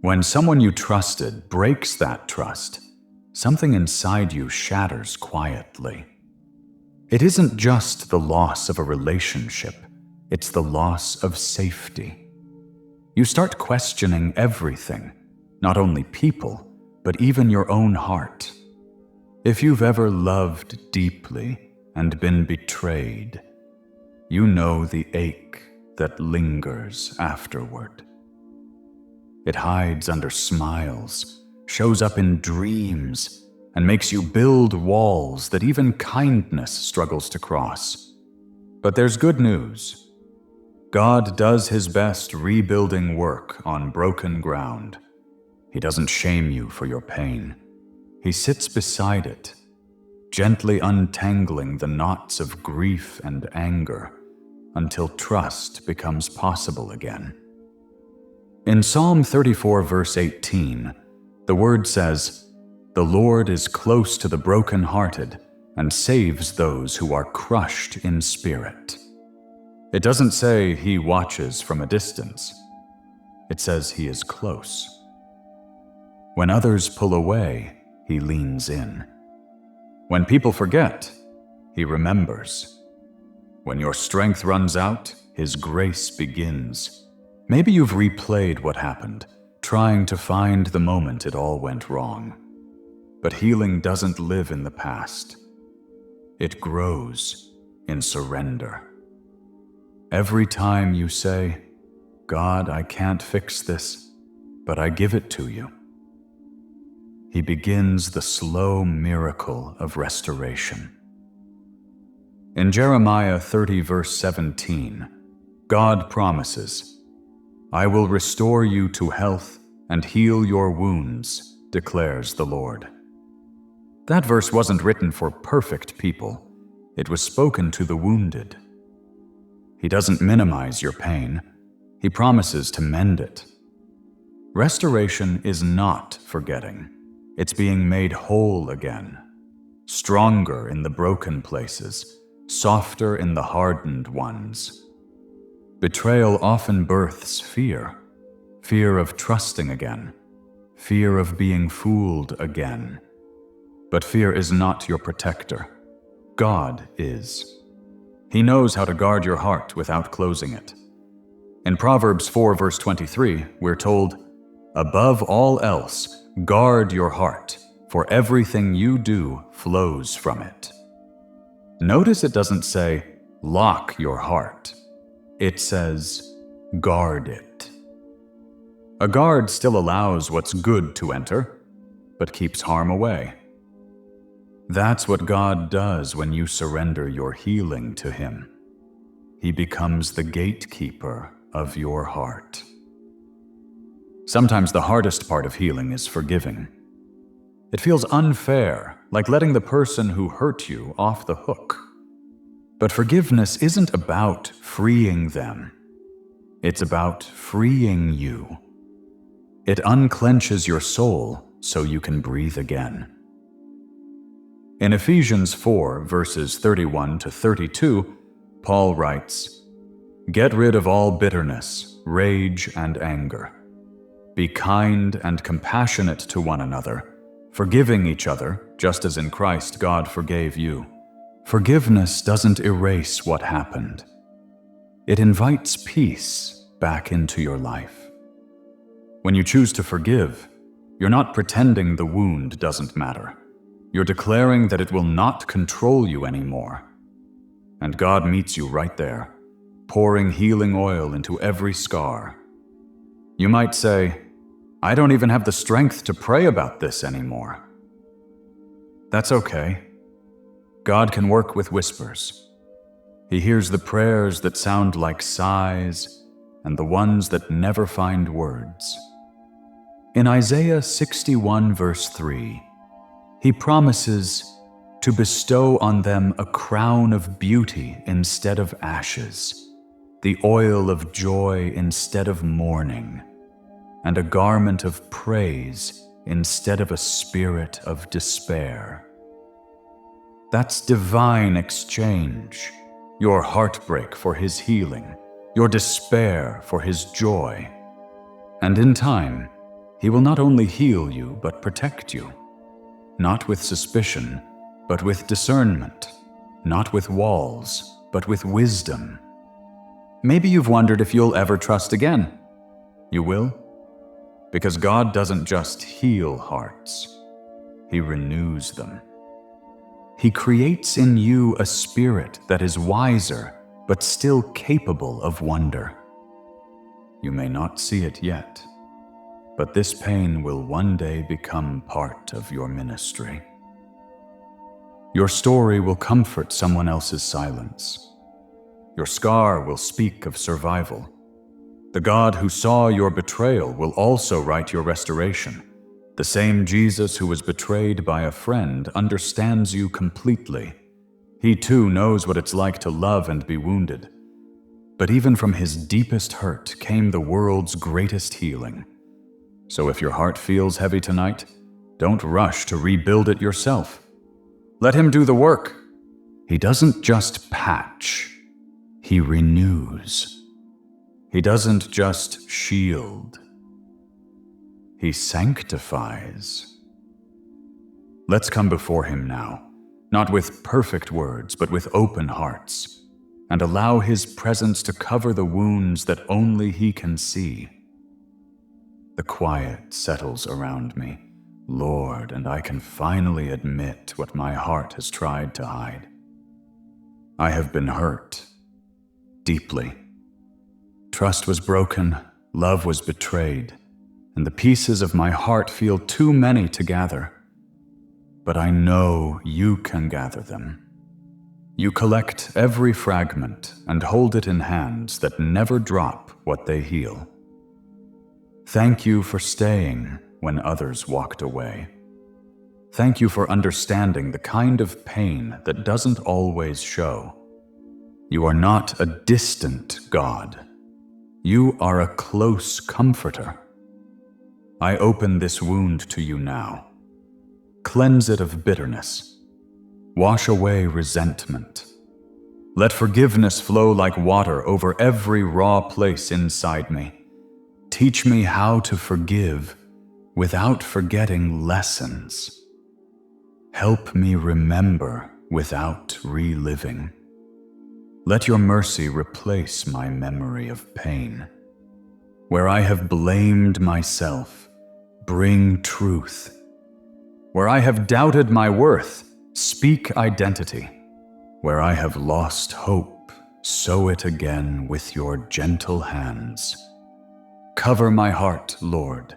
When someone you trusted breaks that trust, something inside you shatters quietly. It isn't just the loss of a relationship, it's the loss of safety. You start questioning everything, not only people, but even your own heart. If you've ever loved deeply and been betrayed, you know the ache that lingers afterward. It hides under smiles, shows up in dreams, and makes you build walls that even kindness struggles to cross. But there's good news. God does His best rebuilding work on broken ground. He doesn't shame you for your pain. He sits beside it, gently untangling the knots of grief and anger until trust becomes possible again. In Psalm 34, verse 18, the word says, "The Lord is close to the brokenhearted and saves those who are crushed in spirit." It doesn't say He watches from a distance. It says He is close. When others pull away, He leans in. When people forget, He remembers. When your strength runs out, His grace begins. Maybe you've replayed what happened, trying to find the moment it all went wrong. But healing doesn't live in the past. It grows in surrender. Every time you say, "God, I can't fix this, but I give it to you," He begins the slow miracle of restoration. In Jeremiah 30, verse 17, God promises, "I will restore you to health and heal your wounds, declares the Lord." That verse wasn't written for perfect people. It was spoken to the wounded. He doesn't minimize your pain. He promises to mend it. Restoration is not forgetting. It's being made whole again, stronger in the broken places, softer in the hardened ones. Betrayal often births fear, fear of trusting again, fear of being fooled again. But fear is not your protector. God is. He knows how to guard your heart without closing it. In Proverbs 4, verse 23, we're told, "Above all else, guard your heart, for everything you do flows from it." Notice it doesn't say, "Lock your heart." It says, "Guard it." A guard still allows what's good to enter, but keeps harm away. That's what God does when you surrender your healing to Him. He becomes the gatekeeper of your heart. Sometimes the hardest part of healing is forgiving. It feels unfair, like letting the person who hurt you off the hook. But forgiveness isn't about freeing them. It's about freeing you. It unclenches your soul so you can breathe again. In Ephesians 4, verses 31 to 32, Paul writes, "Get rid of all bitterness, rage, and anger. Be kind and compassionate to one another, forgiving each other, just as in Christ God forgave you." Forgiveness doesn't erase what happened. It invites peace back into your life. When you choose to forgive, you're not pretending the wound doesn't matter. You're declaring that it will not control you anymore. And God meets you right there, pouring healing oil into every scar. You might say, "I don't even have the strength to pray about this anymore." That's okay. God can work with whispers. He hears the prayers that sound like sighs and the ones that never find words. In Isaiah 61, verse 3, He promises to bestow on them a crown of beauty instead of ashes, the oil of joy instead of mourning, and a garment of praise instead of a spirit of despair. That's divine exchange. Your heartbreak for His healing, your despair for His joy. And in time, He will not only heal you, but protect you. Not with suspicion, but with discernment. Not with walls, but with wisdom. Maybe you've wondered if you'll ever trust again. You will? Because God doesn't just heal hearts. He renews them. He creates in you a spirit that is wiser, but still capable of wonder. You may not see it yet, but this pain will one day become part of your ministry. Your story will comfort someone else's silence. Your scar will speak of survival. The God who saw your betrayal will also write your restoration. The same Jesus who was betrayed by a friend understands you completely. He too knows what it's like to love and be wounded. But even from his deepest hurt came the world's greatest healing. So if your heart feels heavy tonight, don't rush to rebuild it yourself. Let him do the work. He doesn't just patch, he renews. He doesn't just shield, he sanctifies. Let's come before him now, not with perfect words, but with open hearts, and allow his presence to cover the wounds that only he can see. The quiet settles around me, Lord, and I can finally admit what my heart has tried to hide. I have been hurt, deeply. Trust was broken, love was betrayed, and the pieces of my heart feel too many to gather. But I know you can gather them. You collect every fragment and hold it in hands that never drop what they heal. Thank you for staying when others walked away. Thank you for understanding the kind of pain that doesn't always show. You are not a distant God. You are a close comforter. I open this wound to you now. Cleanse it of bitterness. Wash away resentment. Let forgiveness flow like water over every raw place inside me. Teach me how to forgive without forgetting lessons. Help me remember without reliving. Let your mercy replace my memory of pain. Where I have blamed myself, bring truth. Where I have doubted my worth, speak identity. Where I have lost hope, sow it again with your gentle hands. Cover my heart, Lord.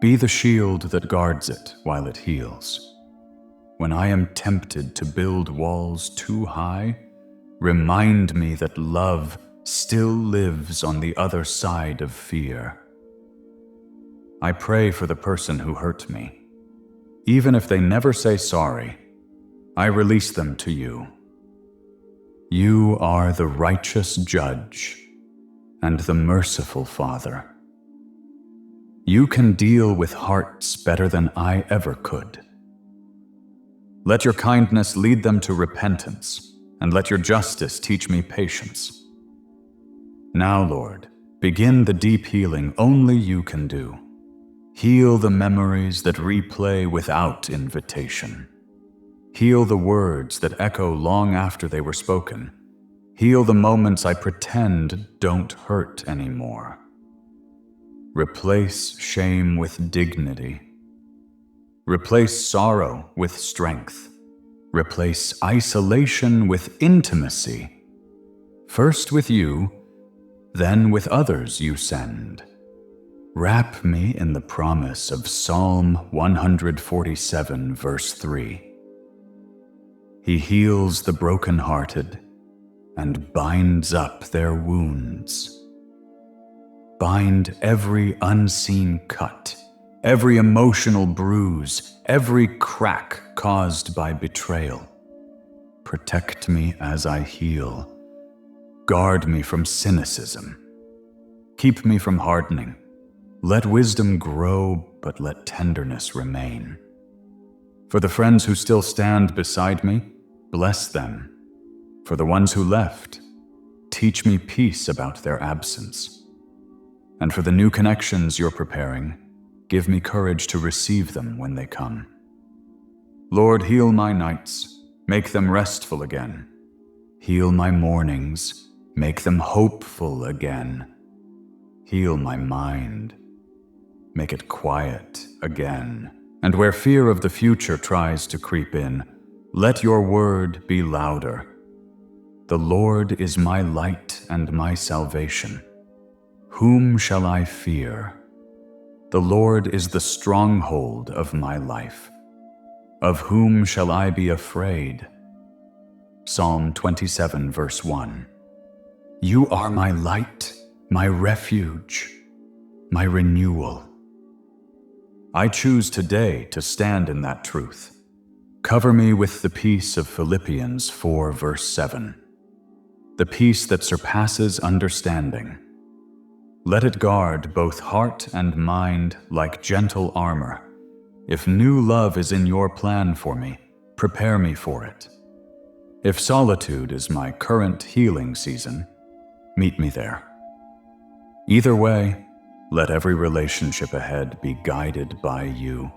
Be the shield that guards it while it heals. When I am tempted to build walls too high, remind me that love still lives on the other side of fear. I pray for the person who hurt me. Even if they never say sorry, I release them to you. You are the righteous judge and the merciful Father. You can deal with hearts better than I ever could. Let your kindness lead them to repentance, and let your justice teach me patience. Now, Lord, begin the deep healing only you can do. Heal the memories that replay without invitation. Heal the words that echo long after they were spoken. Heal the moments I pretend don't hurt anymore. Replace shame with dignity. Replace sorrow with strength. Replace isolation with intimacy. First with you, then with others you send. Wrap me in the promise of Psalm 147, verse 3. He heals the brokenhearted and binds up their wounds. Bind every unseen cut, every emotional bruise, every crack caused by betrayal. Protect me as I heal. Guard me from cynicism. Keep me from hardening. Let wisdom grow, but let tenderness remain. For the friends who still stand beside me, bless them. For the ones who left, teach me peace about their absence. And for the new connections you're preparing, give me courage to receive them when they come. Lord, heal my nights, make them restful again. Heal my mornings, make them hopeful again. Heal my mind, make it quiet again. And where fear of the future tries to creep in, let your word be louder. The Lord is my light and my salvation. Whom shall I fear? The Lord is the stronghold of my life. Of whom shall I be afraid? Psalm 27, verse 1. You are my light, my refuge, my renewal. I choose today to stand in that truth. Cover me with the peace of Philippians 4, verse 7. The peace that surpasses understanding. Let it guard both heart and mind like gentle armor. If new love is in your plan for me, prepare me for it. If solitude is my current healing season, meet me there. Either way, let every relationship ahead be guided by you,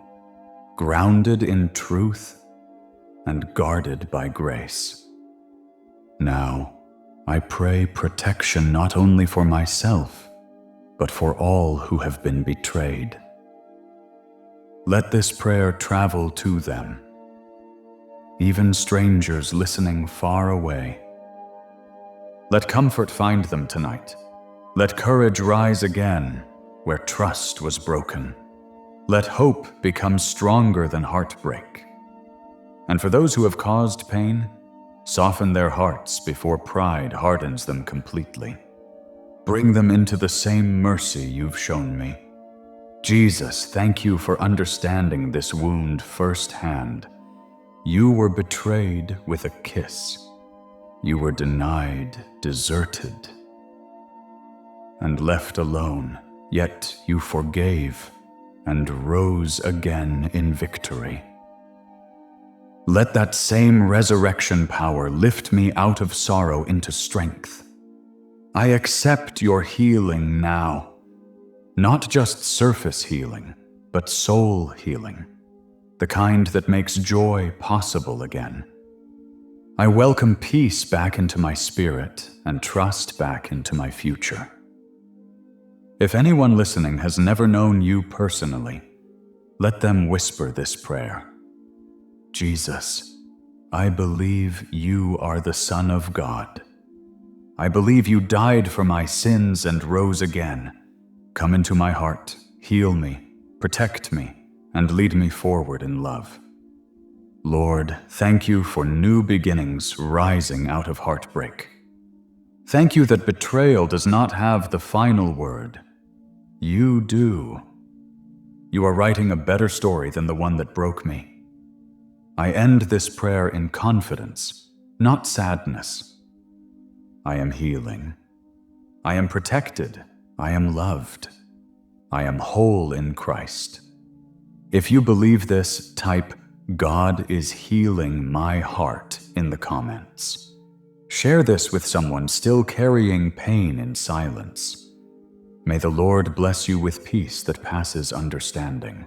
grounded in truth and guarded by grace. Now, I pray protection not only for myself, but for all who have been betrayed. Let this prayer travel to them, even strangers listening far away. Let comfort find them tonight. Let courage rise again where trust was broken. Let hope become stronger than heartbreak. And for those who have caused pain, soften their hearts before pride hardens them completely. Bring them into the same mercy you've shown me. Jesus, thank you for understanding this wound firsthand. You were betrayed with a kiss. You were denied, deserted, and left alone, yet you forgave and rose again in victory. Let that same resurrection power lift me out of sorrow into strength. I accept your healing now, not just surface healing, but soul healing, the kind that makes joy possible again. I welcome peace back into my spirit and trust back into my future. If anyone listening has never known you personally, let them whisper this prayer. Jesus, I believe you are the Son of God. I believe you died for my sins and rose again. Come into my heart, heal me, protect me, and lead me forward in love. Lord, thank you for new beginnings rising out of heartbreak. Thank you that betrayal does not have the final word. You do. You are writing a better story than the one that broke me. I end this prayer in confidence, not sadness. I am healing. I am protected. I am loved. I am whole in Christ. If you believe this, type, God is healing my heart in the comments. Share this with someone still carrying pain in silence. May the Lord bless you with peace that passes understanding.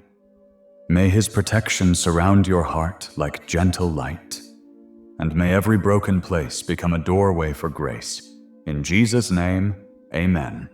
May His protection surround your heart like gentle light. And may every broken place become a doorway for grace. In Jesus' name, amen.